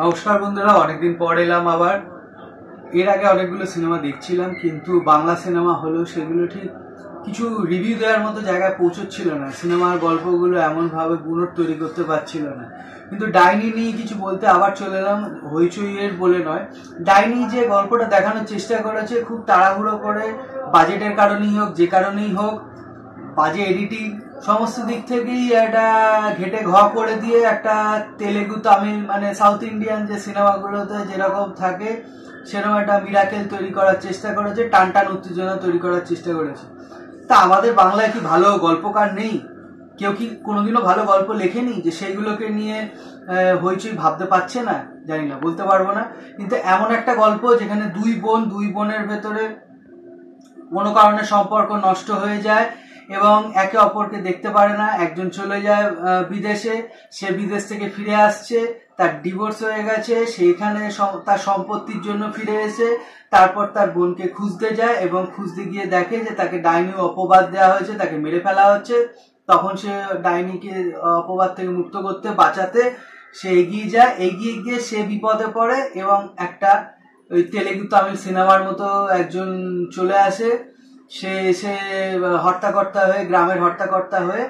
নমস্কার বন্ধুরা, অনেকদিন পর এলাম আবার। এর আগে অনেকগুলো সিনেমা দেখছিলাম, কিন্তু বাংলা সিনেমা হলেও সেগুলো ঠিক কিছু রিভিউ দেওয়ার মতো জায়গায় পৌঁছচ্ছিল না। সিনেমার গল্পগুলো এমনভাবে গুণর তৈরি করতে পারছিল না। কিন্তু ডাইনি নিয়ে কিছু বলতে আবার চলে এলাম, হইচইয়ের বলে নয়। ডাইনি যে গল্পটা দেখানোর চেষ্টা করেছে খুব তাড়াহুড়ো করে, বাজেটের কারণেই হোক, যে কারণেই হোক, বাজে এডিটিং, সমস্ত দিক থেকেই একটা ঘেটে ঘ করে দিয়ে একটা তেলেগু, তামিল মানে সাউথ ইন্ডিয়ান যে সিনেমাগুলোতে যেরকম থাকে সেরকম একটা মিরাকেল তৈরি করার চেষ্টা করেছে, টান টান উত্তেজনা তৈরি করার চেষ্টা করেছে। তা আমাদের বাংলায় কি ভালো গল্পকার নেই? কেউ কি কোনোদিনও ভালো গল্প লেখেনি যে সেইগুলোকে নিয়ে হইচই ভাবতে পারছে না? জানি না, বলতে পারবো না। কিন্তু এমন একটা গল্প যেখানে দুই বোনের ভেতরে কোনো কারণে সম্পর্ক নষ্ট হয়ে যায় এবং একে অপরকে দেখতে পারে না। একজন চলে যায় বিদেশে, সে বিদেশ থেকে ফিরে আসছে, তার ডিভোর্স হয়ে গেছে, সেইখানে তার সম্পত্তির জন্য ফিরে এসে তারপর তার বোনকে খুঁজতে যায় এবং খুঁজতে গিয়ে দেখে যে তাকে ডাইনি অপবাদ দেওয়া হয়েছে, তাকে মেরে ফেলা হচ্ছে। তখন সে ডাইনিকে অপবাদ থেকে মুক্ত করতে, বাঁচাতে সে এগিয়ে যায়। এগিয়ে গিয়ে সে বিপদে পড়ে এবং একটা ওই তেলেগু তামিল সিনেমার মতো একজন চলে আসে। সে এসে হর্তাকর্তা হয়ে, গ্রামের হর্তাকর্তা হয়ে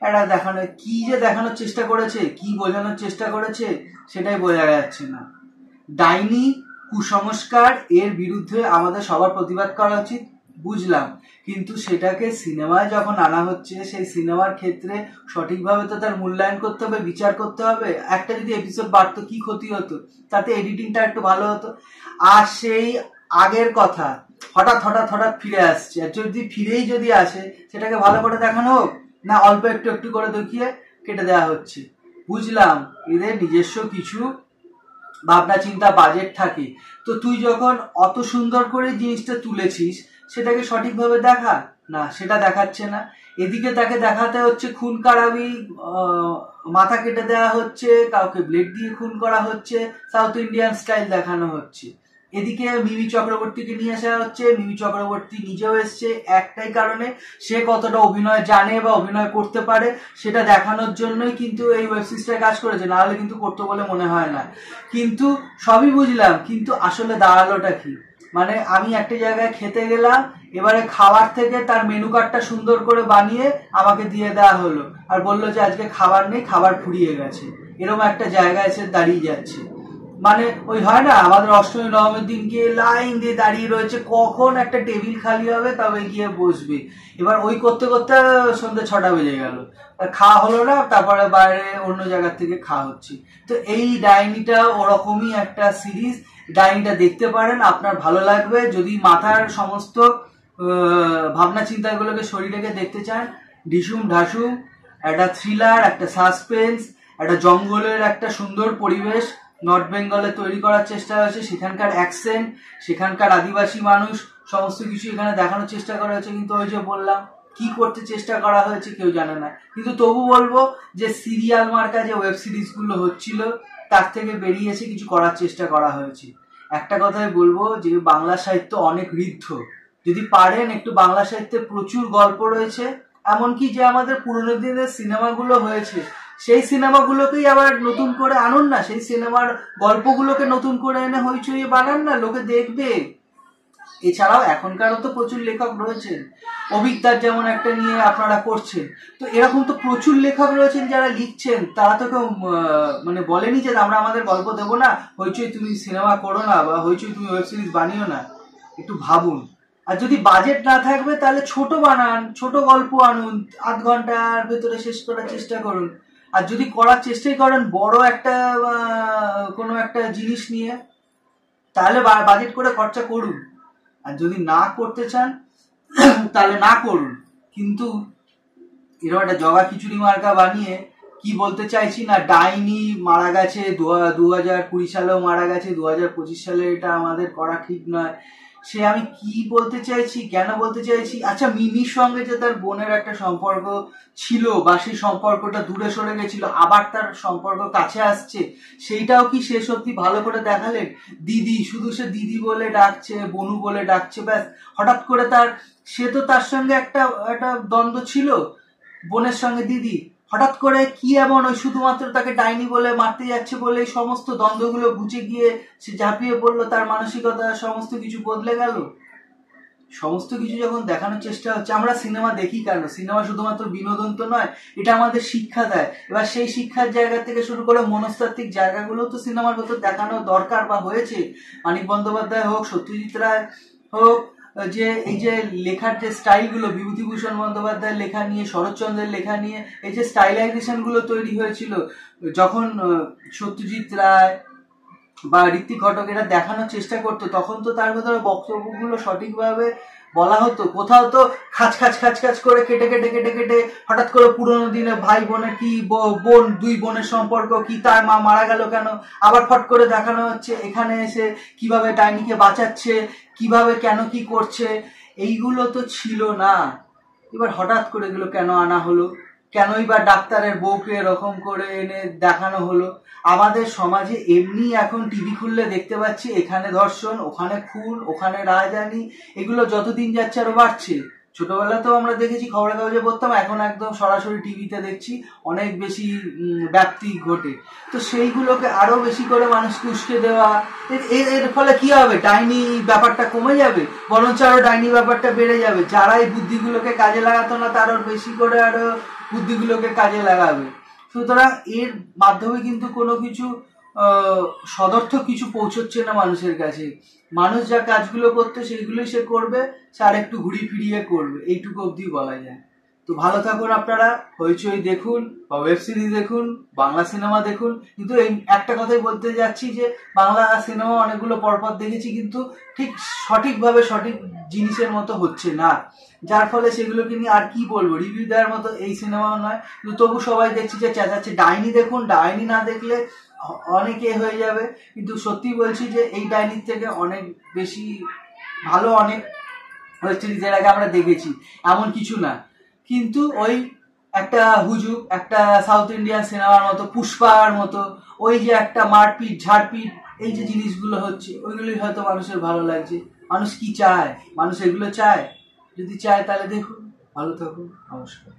একটা কি যে দেখানোর চেষ্টা করেছে, কি বোঝানোর চেষ্টা করেছে সেটাই বোঝা যাচ্ছে না। ডাইনি, কুসংস্কার, এর বিরুদ্ধে আমাদের সবার প্রতিবাদ করা উচিত, বুঝলাম। কিন্তু সেটাকে সিনেমায় যখন আনা হচ্ছে, সেই সিনেমার ক্ষেত্রে সঠিকভাবে তো তার মূল্যায়ন করতে হবে, বিচার করতে হবে। একটা যদি এপিসোড বাড়তো কি ক্ষতি হতো? তাতে এডিটিংটা একটু ভালো হতো। আর সেই আগের কথা হঠাৎ ফিরে আসছে। আর যদি আসে, সেটাকে ভালো করে দেখানো হোক, না অল্প একটু একটু করে দেখিয়ে কেটে দেওয়া হচ্ছে। বুঝলাম এদের নিজস্ব কিছু ভাবনা চিন্তা, বাজেট থাকে। তো তুই যখন অত সুন্দর করে জিনিসটা তুলেছিস, সেটাকে সঠিকভাবে দেখা না, সেটা দেখাচ্ছে না। এদিকে তাকে দেখাতে হচ্ছে খুন খারাপি, মাথা কেটে দেওয়া হচ্ছে, কাউকে ব্লেড দিয়ে খুন করা হচ্ছে, সাউথ ইন্ডিয়ান স্টাইল দেখানো হচ্ছে। এদিকে মিমি চক্রবর্তীকে নিয়ে আসা হচ্ছে, মিমি চক্রবর্তী নিজেও এসছে একটাই কারণে, সে কতটা অভিনয় জানে বা অভিনয় করতে পারে সেটা দেখানোর জন্যই কিন্তু এই ওয়েব সিরিজটা কাজ করেছে, না হলে কিন্তু করতো বলে মনে হয় না। কিন্তু সবই বুঝলাম, কিন্তু আসলে দাঁড়ালোটা কি? মানে আমি একটা জায়গায় খেতে গেলাম, এবারে খাবার থেকে তার মেনু কার্ডটা সুন্দর করে বানিয়ে আমাকে দিয়ে দেওয়া হলো, আর বললো যে আজকে খাবার নেই, খাবার ফুরিয়ে গেছে। এরকম একটা জায়গায় এসে দাঁড়িয়ে যাচ্ছে। মানে ওই হয় না, আমাদের অষ্টমী নবমীর দিন গিয়ে লাইন দিয়ে দাঁড়িয়ে রয়েছে, কখন একটা টেবিল খালি হবে তবে গিয়ে বসবে। এবার ওই করতে করতে সন্ধ্যে 6টা বেজে গেল, খাওয়া হলো না, তারপরে বাইরে অন্য জায়গা থেকে খাওয়া হচ্ছে। তো এই ডাইনিটা ওরকমই একটা সিরিজ। ডাইনিটা দেখতে পারেন, আপনার ভালো লাগবে। যদি মাথার সমস্ত ভাবনা চিন্তাগুলোকে শরীরে দেখতে চান, ঢিসুম ঢাসুম একটা থ্রিলার, একটা সাসপেন্স, একটা জঙ্গলের একটা সুন্দর পরিবেশ নর্থ বেঙ্গলে তৈরি করার চেষ্টা হয়েছে। সেখানকার অ্যাকসেন্ট, সেখানকার আদিবাসী মানুষ, সমস্ত কিছু এখানে দেখানোর চেষ্টা করা হয়েছে। কিন্তু ওই যে বললাম, কি করতে চেষ্টা করা হয়েছে কেউ জানে না। কিন্তু তবু বলবো যে সিরিয়াল মার্কা যে ওয়েব সিরিজগুলো হচ্ছিল, তার থেকে বেরিয়ে এসে কিছু করার চেষ্টা করা হয়েছে। একটা কথাই বলবো যে বাংলা সাহিত্য অনেক ঋদ্ধ। যদি পারেন, একটু বাংলা সাহিত্যে প্রচুর গল্প রয়েছে। এমনকি যে আমাদের পুরোনো দিনের সিনেমাগুলো হয়েছে, সেই সিনেমাগুলোকেই আবার নতুন করে আনুন না, সেই সিনেমার গল্পগুলোকে নতুন করে এনে হইচই বানান না, লোকে দেখবে। এছাড়াও এখনকারও তো প্রচুর লেখক রয়েছেন, অভিজ্ঞতার যেমন একটা নিয়ে আপনারা করছেন। তো এরকম তো প্রচুর লেখক রয়েছেন যারা লিখছেন, তারা তো কেউ মানে বলেনি যে আমরা আমাদের গল্প দেবো না, হইচই তুমি সিনেমা করো না, বা হইচই তুমি ওয়েব সিরিজ বানিও না। একটু ভাবুন। আর যদি বাজেট না থাকবে তাহলে ছোট বানান, ছোট গল্প আনুন, 8 ঘন্টার ভেতরে শেষ করার চেষ্টা করুন। আর যদি করার চেষ্টাই করেন বড় একটা কোনো একটা জিনিস নিয়ে, তাহলে বাজেট করে খরচা করুন। আর যদি না করতে চান তাহলে না করুন। কিন্তু এরকম একটা জগা খিচুড়ি মার্কা বানিয়ে কি বলতে চাইছি না, ডাইনি মারা গেছে 2020 সালেও মারা গেছে, 2025 সালে এটা আমাদের করা ঠিক নয়। সে আমি কি বলতে চাইছি, কেন বলতে চাইছি? আচ্ছা, মিমির সঙ্গে যে তার বোনের একটা সম্পর্ক ছিল, বা সেই সম্পর্কটা দূরে সরে গেছিল, আবার তার সম্পর্ক কাছে আসছে, সেইটাও কি সে সত্যি ভালো করে দেখালেন? দিদি, শুধু সে দিদি বলে ডাকছে, বনু বলে ডাকছে, ব্যাস। হঠাৎ করে সে তো তার সঙ্গে একটা দ্বন্দ্ব ছিল, বোনের সঙ্গে দিদি, হঠাৎ করে কি এমন ওই শুধুমাত্র তাকে ডাইনি বলে মারতে যাচ্ছে বলে এই সমস্ত দ্বন্দ্বগুলো ঘুচে গিয়ে সে ঝাঁপিয়ে পড়লো, তার মানসিকতা সমস্ত কিছু বদলে গেল। সমস্ত কিছু যখন দেখানোর চেষ্টা হচ্ছে, আমরা সিনেমা দেখি কেন? সিনেমা শুধুমাত্র বিনোদন তো নয়, এটা আমাদের শিক্ষা দেয়। এবার সেই শিক্ষার জায়গা থেকে শুরু করে মনস্তাত্ত্বিক জায়গাগুলো তো সিনেমার ভেতর দেখানো দরকার বা হয়েছে। মানিক বন্দ্যোপাধ্যায় হোক, সত্যজিৎ রায় হোক, যে এই যে লেখার যে স্টাইলগুলো, বিভূতিভূষণ বন্দ্যোপাধ্যায়ের লেখা নিয়ে, শরৎচন্দ্রের লেখা নিয়ে এই যে স্টাইলাইজেশনগুলো তৈরি হয়েছিল, যখন সত্যজিৎ রায় বা ঋত্বিক ঘটক এরা দেখানোর চেষ্টা করতো, তখন তো তার ভেতরে বক্তব্যগুলো সঠিকভাবে বলা হতো। কোথাও তো খাচ খাচ খাচ খাচ করে কেটে কেটে কেটে কেটে হঠাৎ করে পুরোনো দিনে ভাই বোনের কি, বোন দুই বোনের সম্পর্ক কি, তার মা মারা গেল কেন, আবার ফট করে দেখানো হচ্ছে এখানে এসে কিভাবে ডাইনিকে বাঁচাচ্ছে, কিভাবে কেন কি করছে, এইগুলো তো ছিল না। এবার হঠাৎ করে এগুলো কেন আনা হলো? কেনই বা ডাক্তারের বউকে এরকম করে এনে দেখানো হলো? আমাদের সমাজে এমনি এখন টিভি খুললে দেখতে পাচ্ছি এখানে ধর্ষণ, ওখানে খুন, ওখানে রাজধানী, এগুলো যতদিন যাচ্ছে আরো বাড়ছে। ছোটবেলাতেও আমরা দেখেছি, খবরের কাগজে পড়তাম, এখন একদম সরাসরি টিভিতে দেখছি, অনেক বেশি ব্যাপ্তি ঘটে। তো সেইগুলোকে আরো বেশি করে মানুষকে উস্কে দেওয়া, এর ফলে কি হবে? ডাইনি ব্যাপারটা কমে যাবে, বরঞ্চ আরো ডাইনি ব্যাপারটা বেড়ে যাবে। যারা এই বুদ্ধিগুলোকে কাজে লাগাতো না, তারা বেশি করে আরো বুদ্ধিগুলোকে কাজে লাগাবে। সুতরাং এর মাধ্যমে কিন্তু কোনো কিছু সদর্থক কিছু পৌঁছচ্ছে না মানুষের কাছে। মানুষ যা কাজগুলো করতে সেইগুলোই সে করবে, সে আর একটু ঘুরিয়ে ফিরিয়ে করবে, এইটুকু অবধি বলা যায়। তো ভালো থাকুন আপনারা, হইচই দেখুন বা ওয়েব সিরিজ দেখুন, বাংলা সিনেমা দেখুন। কিন্তু এই একটা কথাই বলতে যাচ্ছি যে বাংলা সিনেমা অনেকগুলো পরপর দেখেছি, কিন্তু ঠিক সঠিকভাবে সঠিক জিনিসের মতো হচ্ছে না, যার ফলে সেগুলোকে নিয়ে আর কি বলবো, রিভিউ দেওয়ার মতো এই সিনেমাও নয়। কিন্তু তবু সবাই দেখছি যে চেঁচাচ্ছে ডাইনি দেখুন, ডাইনি না দেখলে অনেকে হয়ে যাবে। কিন্তু সত্যি বলছি যে এই ডাইনির থেকে অনেক বেশি ভালো অনেক ওয়েব সিরিজ এর আগে আমরা দেখেছি, এমন কিছু না। কিন্তু ওই একটা হুজুক, একটা সাউথ ইন্ডিয়ান সিনেমার মতো, পুষ্পার মতো, ওই যে একটা মারপিট ঝাড়পিট, এই যে জিনিসগুলো হচ্ছে, ওইগুলোই হয়তো মানুষের ভালো লাগছে। মানুষ কি চায়? মানুষ এগুলো চায়? যদি চায় তাহলে দেখুন। ভালো থাকুন, নমস্কার।